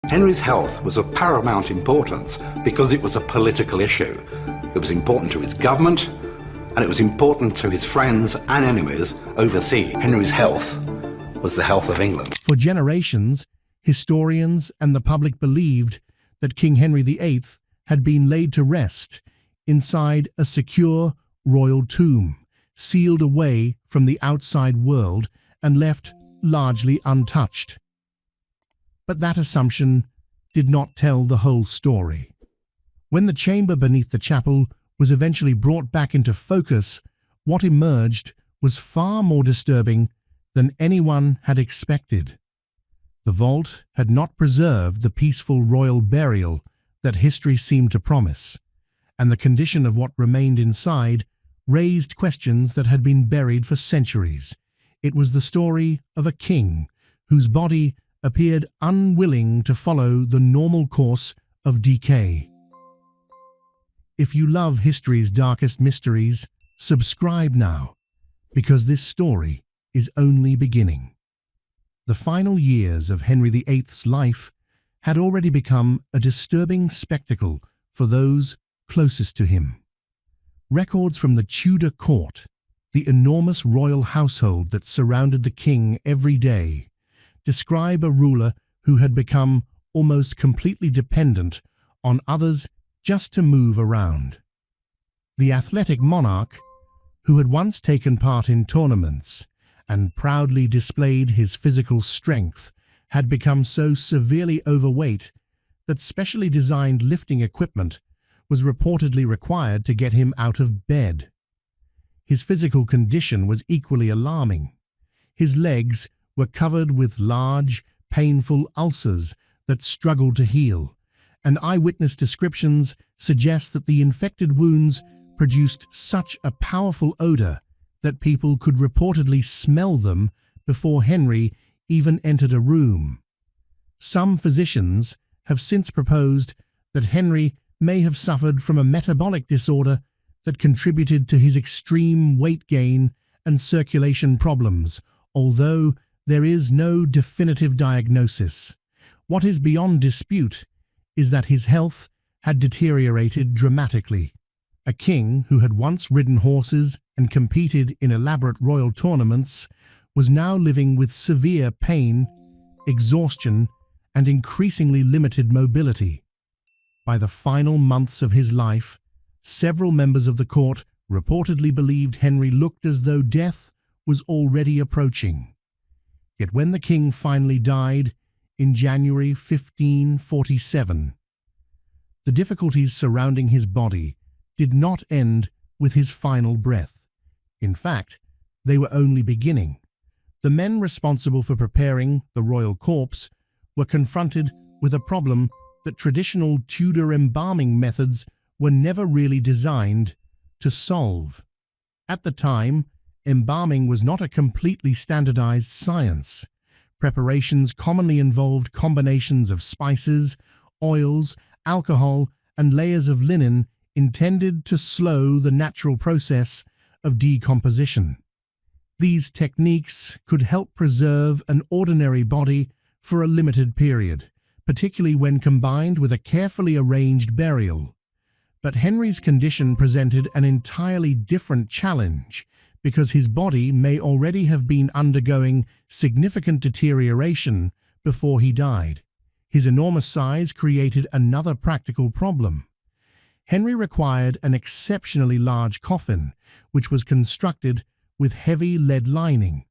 Henry's health was of paramount importance because it was a political issue. It was important to his government, and it was important to his friends and enemies overseas. Henry's health was the health of England. For generations, historians and the public believed that King Henry VIII had been laid to rest inside a secure royal tomb, sealed away from the outside world and left largely untouched. But that assumption did not tell the whole story. When the chamber beneath the chapel was eventually brought back into focus, what emerged was far more disturbing than anyone had expected. The vault had not preserved the peaceful royal burial that history seemed to promise, and the condition of what remained inside raised questions that had been buried for centuries. It was the story of a king whose body appeared unwilling to follow the normal course of decay. If you love history's darkest mysteries, subscribe now, because this story is only beginning. The final years of Henry VIII's life had already become a disturbing spectacle for those closest to him. Records from the Tudor court, the enormous royal household that surrounded the king every day, describe a ruler who had become almost completely dependent on others just to move around. The athletic monarch, who had once taken part in tournaments and proudly displayed his physical strength, had become so severely overweight that specially designed lifting equipment was reportedly required to get him out of bed. His physical condition was equally alarming. His legs were covered with large, painful ulcers that struggled to heal, and eyewitness descriptions suggest that the infected wounds produced such a powerful odor that people could reportedly smell them before Henry even entered a room. Some physicians have since proposed that Henry may have suffered from a metabolic disorder that contributed to his extreme weight gain and circulation problems, although there is no definitive diagnosis. What is beyond dispute is that his health had deteriorated dramatically. A king who had once ridden horses and competed in elaborate royal tournaments was now living with severe pain, exhaustion, and increasingly limited mobility. By the final months of his life, several members of the court reportedly believed Henry looked as though death was already approaching. Yet when the king finally died in January 1547, the difficulties surrounding his body did not end with his final breath. In fact, they were only beginning. The men responsible for preparing the royal corpse were confronted with a problem that traditional Tudor embalming methods were never really designed to solve. At the time, embalming was not a completely standardized science. Preparations commonly involved combinations of spices, oils, alcohol, and layers of linen intended to slow the natural process of decomposition. These techniques could help preserve an ordinary body for a limited period, particularly when combined with a carefully arranged burial. But Henry's condition presented an entirely different challenge, because his body may already have been undergoing significant deterioration before he died. His enormous size created another practical problem. Henry required an exceptionally large coffin, which was constructed with heavy lead lining.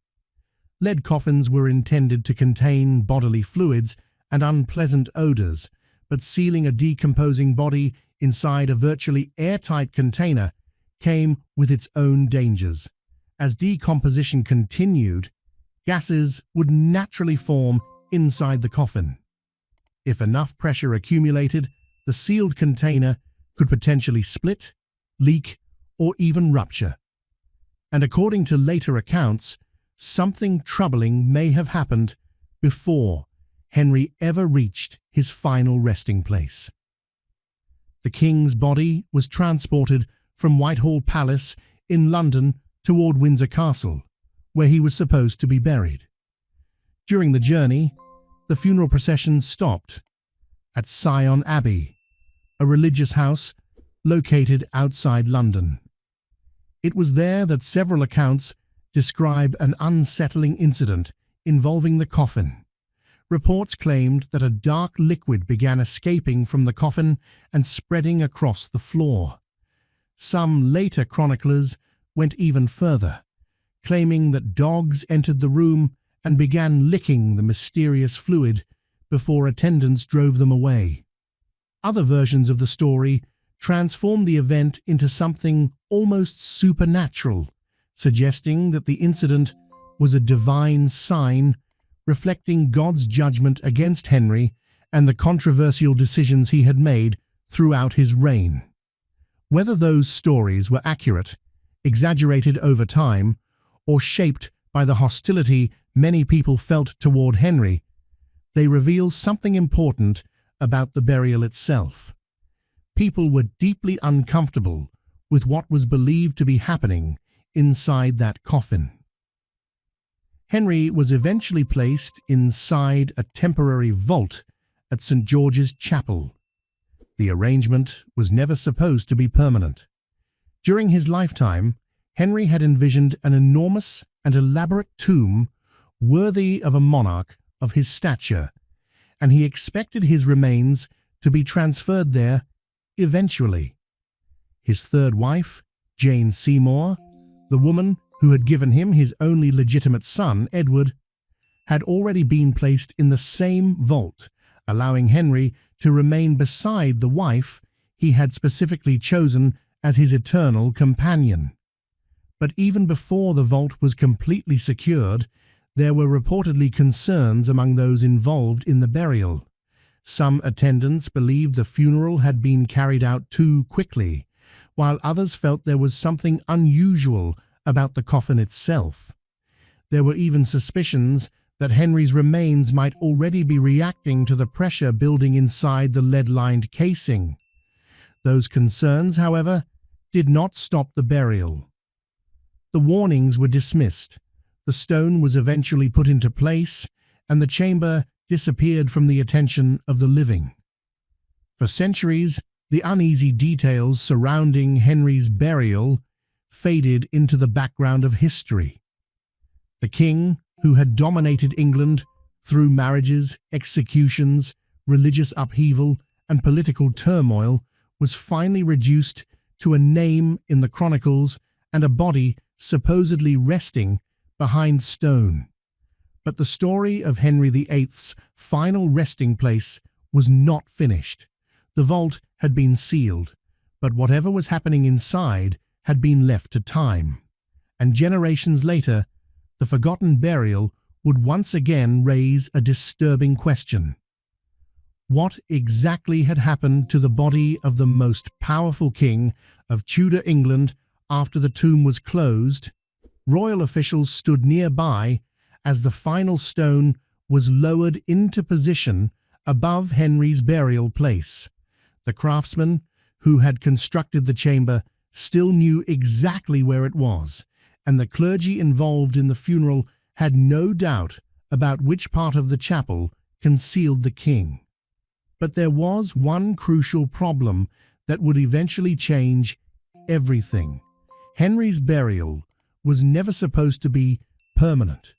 Lead coffins were intended to contain bodily fluids and unpleasant odors, but sealing a decomposing body inside a virtually airtight container came with its own dangers. As decomposition continued, gases would naturally form inside the coffin. If enough pressure accumulated, the sealed container could potentially split, leak, or even rupture. And according to later accounts, something troubling may have happened before Henry ever reached his final resting place. The king's body was transported from Whitehall Palace in London toward Windsor Castle, where he was supposed to be buried. During the journey, the funeral procession stopped at Sion Abbey, a religious house located outside London. It was there that several accounts describe an unsettling incident involving the coffin. Reports claimed that a dark liquid began escaping from the coffin and spreading across the floor. Some later chroniclers went even further, claiming that dogs entered the room and began licking the mysterious fluid before attendants drove them away. Other versions of the story transformed the event into something almost supernatural, suggesting that the incident was a divine sign reflecting God's judgment against Henry and the controversial decisions he had made throughout his reign. Whether those stories were accurate, exaggerated over time, or shaped by the hostility many people felt toward Henry, they reveal something important about the burial itself. People were deeply uncomfortable with what was believed to be happening inside that coffin. Henry was eventually placed inside a temporary vault at St. George's Chapel. The arrangement was never supposed to be permanent. During his lifetime, Henry had envisioned an enormous and elaborate tomb worthy of a monarch of his stature, and he expected his remains to be transferred there eventually. His third wife, Jane Seymour, the woman who had given him his only legitimate son, Edward, had already been placed in the same vault, allowing Henry to remain beside the wife he had specifically chosen as his eternal companion. But even before the vault was completely secured, there were reportedly concerns among those involved in the burial. Some attendants believed the funeral had been carried out too quickly, while others felt there was something unusual about the coffin itself. There were even suspicions that Henry's remains might already be reacting to the pressure building inside the lead-lined casing. Those concerns, however, did not stop the burial. The warnings were dismissed, the stone was eventually put into place, and the chamber disappeared from the attention of the living. For centuries, the uneasy details surrounding Henry's burial faded into the background of history. The king, who had dominated England through marriages, executions, religious upheaval, and political turmoil, was finally reduced to a name in the chronicles and a body supposedly resting behind stone. But the story of Henry VIII's final resting place was not finished. The vault had been sealed, but whatever was happening inside had been left to time, and generations later, the forgotten burial would once again raise a disturbing question. What exactly had happened to the body of the most powerful king of Tudor England after the tomb was closed? Royal officials stood nearby as the final stone was lowered into position above Henry's burial place. The craftsman who had constructed the chamber still knew exactly where it was, and the clergy involved in the funeral had no doubt about which part of the chapel concealed the king. But there was one crucial problem that would eventually change everything. Henry's burial was never supposed to be permanent,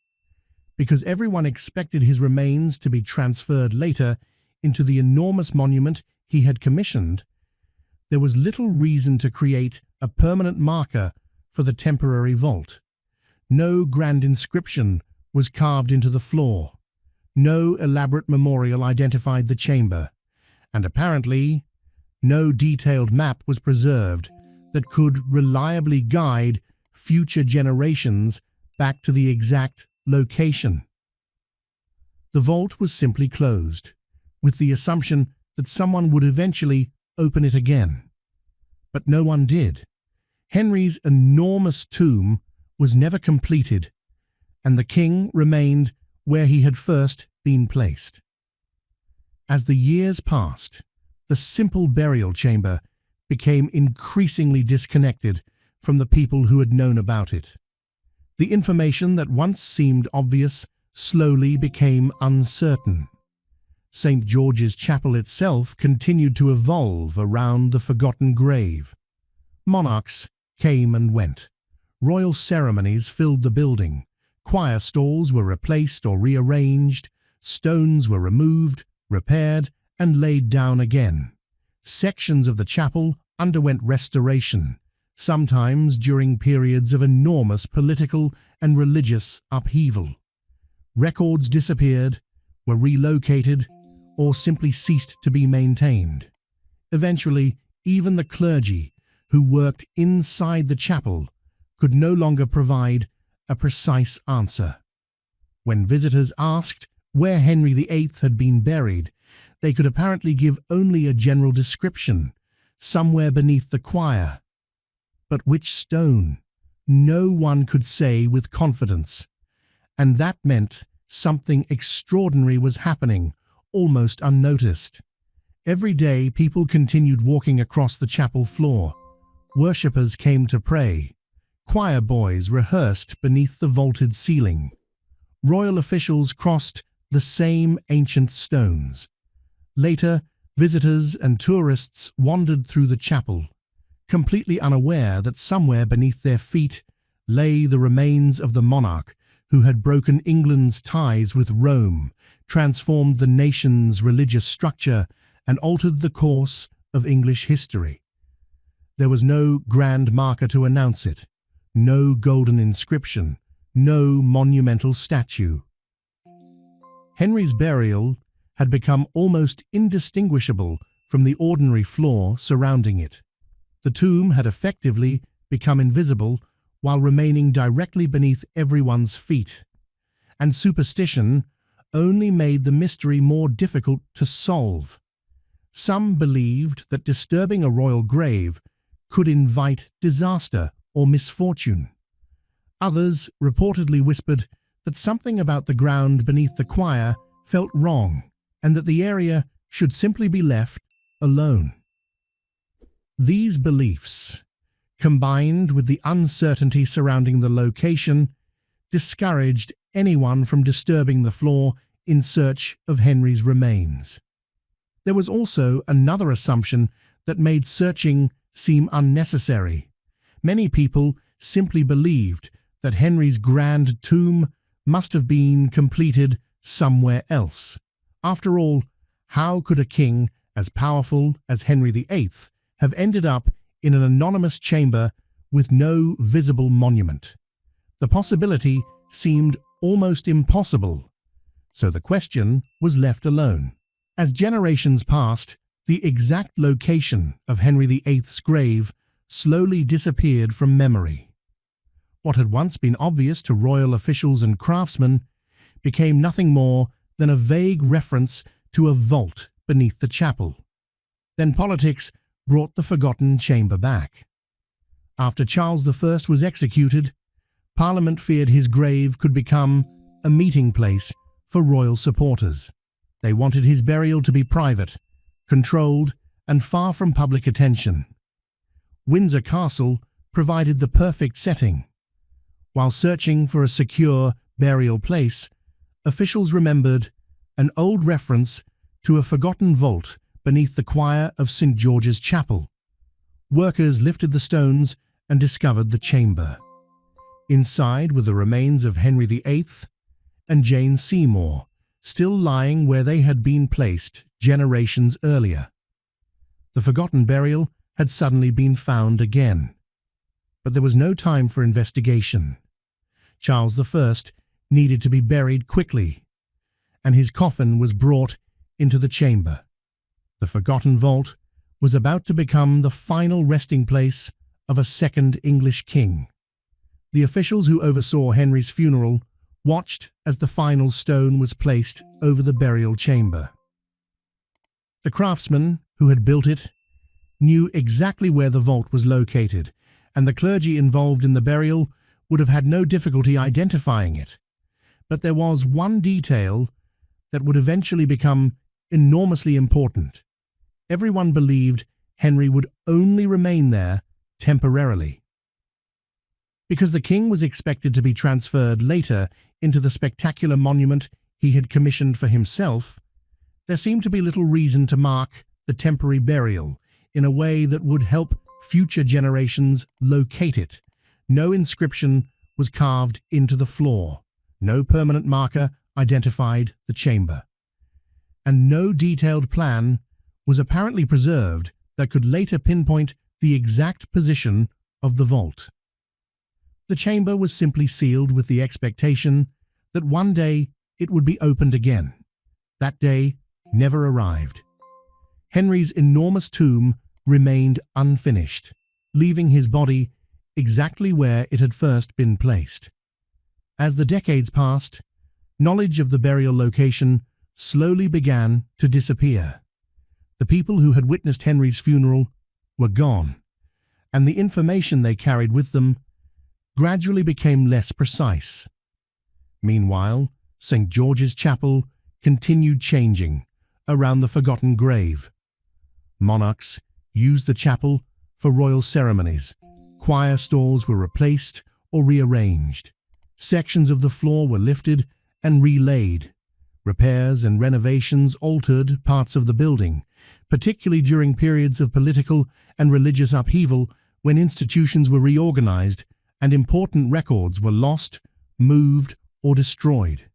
because everyone expected his remains to be transferred later into the enormous monument he had commissioned. There was little reason to create a permanent marker for the temporary vault. No grand inscription was carved into the floor. No elaborate memorial identified the chamber, and apparently, no detailed map was preserved that could reliably guide future generations back to the exact location. The vault was simply closed, with the assumption that someone would eventually open it again. But no one did. Henry's enormous tomb was never completed, and the king remained where he had first been placed. As the years passed, the simple burial chamber became increasingly disconnected from the people who had known about it. The information that once seemed obvious slowly became uncertain. St. George's Chapel itself continued to evolve around the forgotten grave. Monarchs came and went. Royal ceremonies filled the building. Choir stalls were replaced or rearranged. Stones were removed, repaired, and laid down again. Sections of the chapel underwent restoration, sometimes during periods of enormous political and religious upheaval. Records disappeared, were relocated, or simply ceased to be maintained. Eventually, even the clergy who worked inside the chapel could no longer provide a precise answer. When visitors asked where Henry VIII had been buried, they could apparently give only a general description, somewhere beneath the choir. But which stone? No one could say with confidence. And that meant something extraordinary was happening, almost unnoticed. Every day, people continued walking across the chapel floor. Worshippers came to pray. Choir boys rehearsed beneath the vaulted ceiling. Royal officials crossed the same ancient stones. Later, visitors and tourists wandered through the chapel, completely unaware that somewhere beneath their feet lay the remains of the monarch who had broken England's ties with Rome, transformed the nation's religious structure, and altered the course of English history. There was no grand marker to announce it, no golden inscription, no monumental statue. Henry's burial had become almost indistinguishable from the ordinary floor surrounding it. The tomb had effectively become invisible while remaining directly beneath everyone's feet, and superstition only made the mystery more difficult to solve. Some believed that disturbing a royal grave could invite disaster or misfortune. Others reportedly whispered that something about the ground beneath the choir felt wrong, and that the area should simply be left alone. These beliefs, combined with the uncertainty surrounding the location, discouraged anyone from disturbing the floor in search of Henry's remains. There was also another assumption that made searching seem unnecessary. Many people simply believed that Henry's grand tomb must have been completed somewhere else. After all, how could a king as powerful as Henry VIII have ended up in an anonymous chamber with no visible monument? The possibility seemed almost impossible, so the question was left alone. As generations passed, the exact location of Henry VIII's grave slowly disappeared from memory. What had once been obvious to royal officials and craftsmen became nothing more than a vague reference to a vault beneath the chapel. Then politics brought the forgotten chamber back. After Charles I was executed, Parliament feared his grave could become a meeting place for royal supporters. They wanted his burial to be private, controlled, and far from public attention. Windsor Castle provided the perfect setting. While searching for a secure burial place, officials remembered an old reference to a forgotten vault beneath the choir of St. George's Chapel. Workers lifted the stones and discovered the chamber. Inside were the remains of Henry VIII and Jane Seymour, still lying where they had been placed generations earlier. The forgotten burial had suddenly been found again. But there was no time for investigation. Charles I needed to be buried quickly, and his coffin was brought into the chamber. The forgotten vault was about to become the final resting place of a second English king. The officials who oversaw Henry's funeral watched as the final stone was placed over the burial chamber. The craftsmen who had built it knew exactly where the vault was located, and the clergy involved in the burial would have had no difficulty identifying it. But there was one detail that would eventually become enormously important. Everyone believed Henry would only remain there temporarily. Because the king was expected to be transferred later into the spectacular monument he had commissioned for himself, There seemed to be little reason to mark the temporary burial in a way that would help future generations locate it. No inscription was carved into the floor. No permanent marker identified the chamber. And no detailed plan was apparently preserved that could later pinpoint the exact position of the vault. The chamber was simply sealed with the expectation that one day it would be opened again. That day never arrived. Henry's enormous tomb remained unfinished, leaving his body exactly where it had first been placed. As the decades passed, knowledge of the burial location slowly began to disappear. The people who had witnessed Henry's funeral were gone, and the information they carried with them gradually became less precise. Meanwhile, St. George's Chapel continued changing around the forgotten grave. Monarchs used the chapel for royal ceremonies. Choir stalls were replaced or rearranged. Sections of the floor were lifted and relaid. Repairs and renovations altered parts of the building, particularly during periods of political and religious upheaval when institutions were reorganized and important records were lost, moved, or destroyed.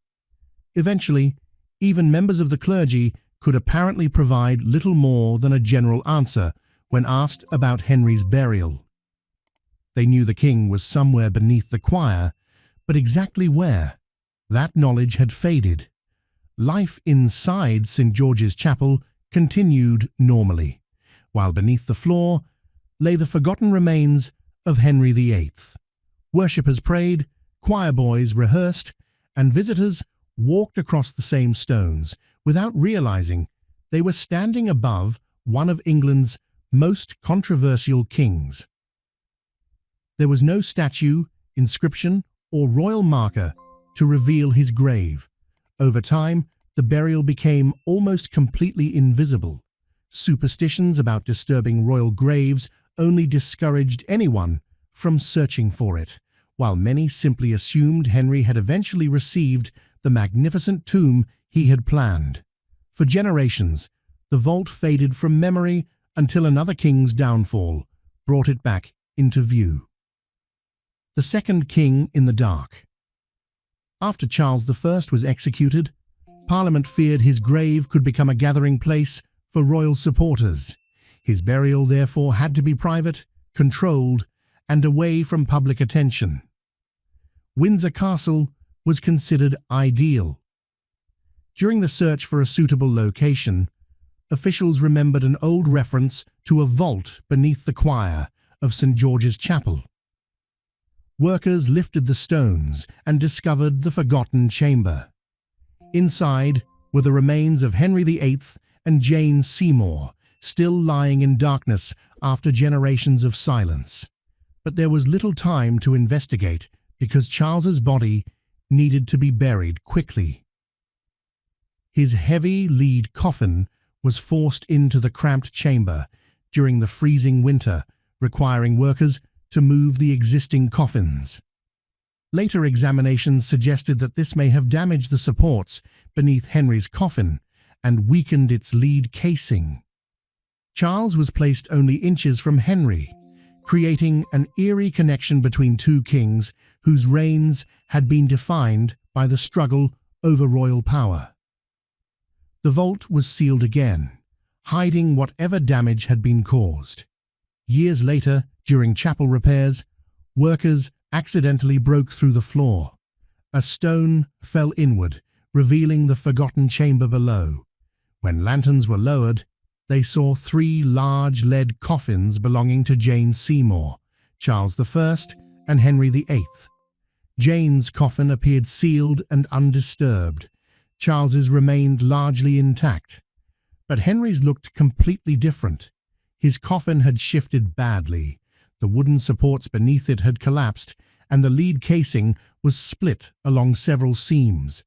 Eventually, even members of the clergy could apparently provide little more than a general answer when asked about Henry's burial. They knew the king was somewhere beneath the choir, but exactly where? That knowledge had faded. Life inside St. George's Chapel continued normally, while beneath the floor lay the forgotten remains of Henry VIII. Worshippers prayed, choir boys rehearsed, and visitors walked across the same stones without realizing they were standing above one of England's most controversial kings. There was no statue, inscription, or royal marker to reveal his grave. Over time, the burial became almost completely invisible. Superstitions about disturbing royal graves only discouraged anyone from searching for it, while many simply assumed Henry had eventually received the magnificent tomb he had planned. For generations, the vault faded from memory until another king's downfall brought it back into view. The second king in the dark. After Charles I was executed, Parliament feared his grave could become a gathering place for royal supporters. His burial therefore had to be private, controlled, and away from public attention. Windsor Castle was considered ideal. During the search for a suitable location, officials remembered an old reference to a vault beneath the choir of St. George's Chapel. Workers lifted the stones and discovered the forgotten chamber. Inside were the remains of Henry VIII and Jane Seymour, still lying in darkness after generations of silence. But there was little time to investigate because Charles's body needed to be buried quickly. His heavy lead coffin was forced into the cramped chamber during the freezing winter, requiring workers to move the existing coffins. Later examinations suggested that this may have damaged the supports beneath Henry's coffin and weakened its lead casing. Charles was placed only inches from Henry, creating an eerie connection between two kings whose reigns had been defined by the struggle over royal power. The vault was sealed again, hiding whatever damage had been caused. Years later, during chapel repairs, workers accidentally broke through the floor. A stone fell inward, revealing the forgotten chamber below. When lanterns were lowered, they saw 3 large lead coffins belonging to Jane Seymour, Charles I, and Henry VIII. Jane's coffin appeared sealed and undisturbed. Charles's remained largely intact. But Henry's looked completely different. His coffin had shifted badly. The wooden supports beneath it had collapsed, and the lead casing was split along several seams.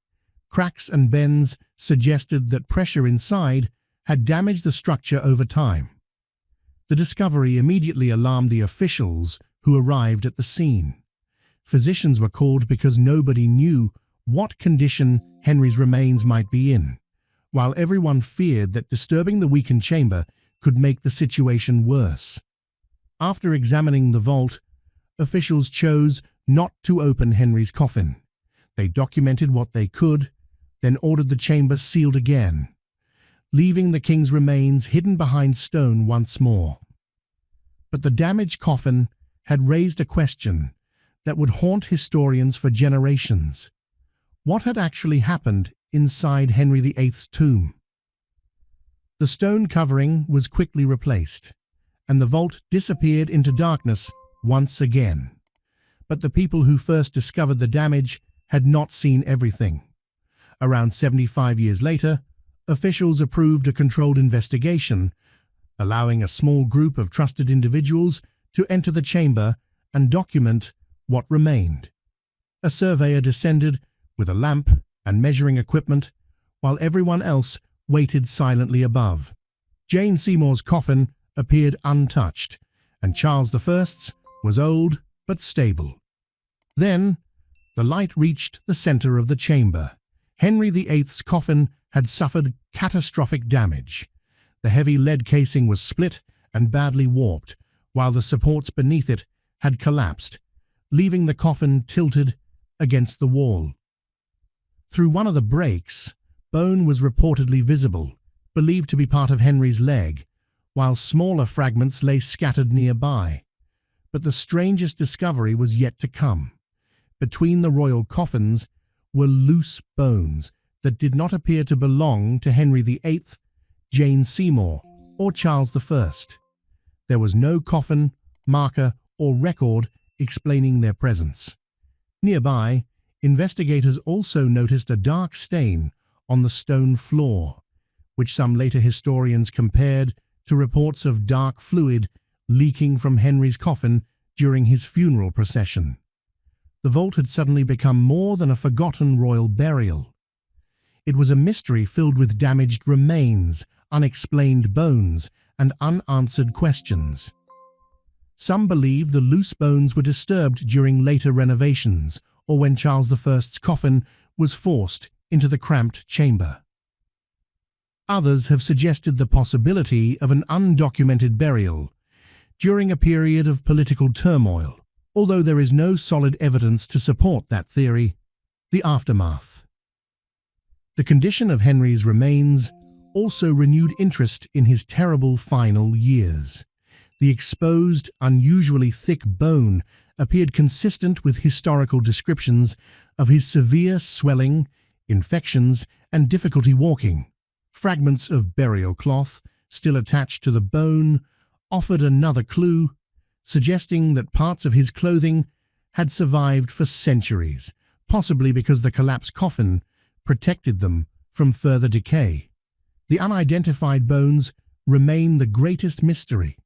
Cracks and bends suggested that pressure inside had damaged the structure over time. The discovery immediately alarmed the officials who arrived at the scene. Physicians were called because nobody knew what condition Henry's remains might be in. while everyone feared that disturbing the weakened chamber could make the situation worse. After examining the vault, officials chose not to open Henry's coffin. They documented what they could, then ordered the chamber sealed again, leaving the king's remains hidden behind stone once more. But the damaged coffin had raised a question that would haunt historians for generations. What had actually happened inside Henry VIII's tomb? The stone covering was quickly replaced, and the vault disappeared into darkness once again. But the people who first discovered the damage had not seen everything. Around 75 years later, officials approved a controlled investigation, allowing a small group of trusted individuals to enter the chamber and document what remained. A surveyor descended with a lamp and measuring equipment, while everyone else waited silently above. Jane Seymour's coffin appeared untouched, and Charles I's was old but stable. Then, the light reached the center of the chamber. Henry VIII's coffin had suffered catastrophic damage. The heavy lead casing was split and badly warped, while the supports beneath it had collapsed, leaving the coffin tilted against the wall. Through one of the breaks, bone was reportedly visible, believed to be part of Henry's leg, while smaller fragments lay scattered nearby. But the strangest discovery was yet to come. Between the royal coffins were loose bones that did not appear to belong to Henry VIII, Jane Seymour, or Charles I. There was no coffin, marker, or record explaining their presence. Nearby, investigators also noticed a dark stain on the stone floor, which some later historians compared to reports of dark fluid leaking from Henry's coffin during his funeral procession. The vault had suddenly become more than a forgotten royal burial. It was a mystery filled with damaged remains, unexplained bones, and unanswered questions. Some believe the loose bones were disturbed during later renovations or when Charles I's coffin was forced into the cramped chamber. Others have suggested the possibility of an undocumented burial during a period of political turmoil, although there is no solid evidence to support that theory. The aftermath. The condition of Henry's remains also renewed interest in his terrible final years. The exposed, unusually thick bone appeared consistent with historical descriptions of his severe swelling, infections, and difficulty walking. Fragments of burial cloth, still attached to the bone, offered another clue, suggesting that parts of his clothing had survived for centuries, possibly because the collapsed coffin protected them from further decay. The unidentified bones remain the greatest mystery.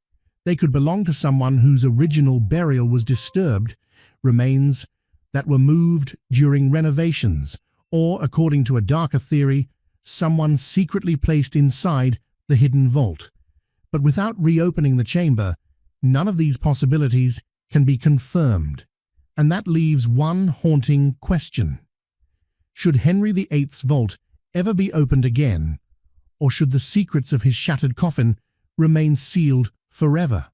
They could belong to someone whose original burial was disturbed, remains that were moved during renovations, or, according to a darker theory, someone secretly placed inside the hidden vault. But without reopening the chamber, none of these possibilities can be confirmed, and that leaves one haunting question. Should Henry VIII's vault ever be opened again, or should the secrets of his shattered coffin remain sealed forever?